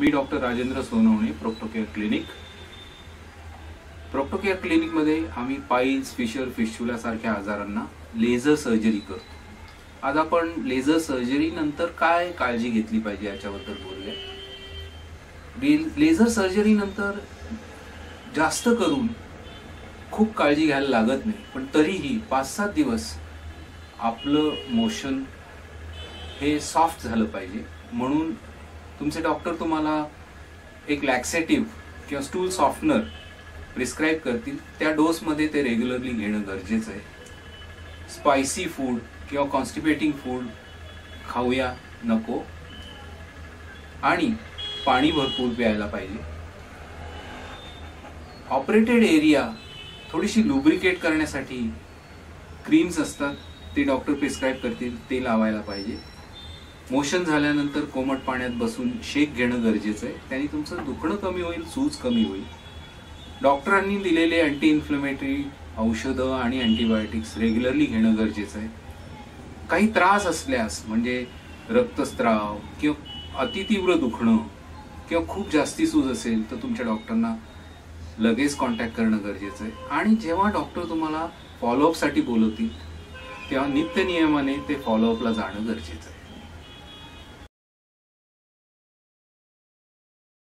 मी doctor Rajendra Sonawane, प्रोक्टोकेअर clinic. प्रोक्टोकेअर क्लिनिकमध्ये आम्ही piles, fissure, fistula सारख्या आजारांना लेझर सर्जरी करतो. आज आपण लेझर सर्जरी नंतर काय काळजी घेतली पाहिजे याच्याबद्दल बोलूया. लेझर सर्जरी नंतर जास्त करून खूप काळजी घ्यायला लागत नाही, पण तरीही 5-7 दिवस आपलं मोशन हे सॉफ्ट झालं पाहिजे. म्हणून तुमचे डॉक्टर तुम्हाला एक लॅक्सेटिव्ह किंवा स्टूल सॉफ्टनर प्रिस्क्राईब करतील. त्या डोसमध्ये ते रेग्युलरली घेणं गरजेचं आहे. स्पायसी फूड किंवा कॉन्स्टिपेटिंग फूड खाऊया नको आणि पाणी भरपूर प्यायला पाहिजे. ऑपरेटेड एरिया थोडीशी लुब्रिकेट करण्यासाठी क्रीम्स असतात, ते डॉक्टर प्रिस्क्राईब करतील, ते लावायला पाहिजे. मोशन झाल्यानंतर कोमट पाण्यात बसून शेक घेणं गरजेचं आहे. त्याने तुमचं दुखणं कमी होईल, सूज कमी होईल. डॉक्टरांनी दिलेले अँटी इन्फ्लेमेटरी औषधं आणि अँटीबायोटिक्स रेग्युलरली घेणं गरजेचं आहे. काही त्रास असल्यास म्हणजे रक्तस्राव किंवा अतितीव्र दुखणं किंवा खूप जास्ती सूज असेल तर तुमच्या डॉक्टरना लगेच कॉन्टॅक्ट करणं गरजेचं आहे. आणि जेव्हा डॉक्टर तुम्हाला फॉलोअपसाठी बोलवतील तेव्हा नित्य नियमाने ते फॉलोअपला जाणं गरजेचं आहे.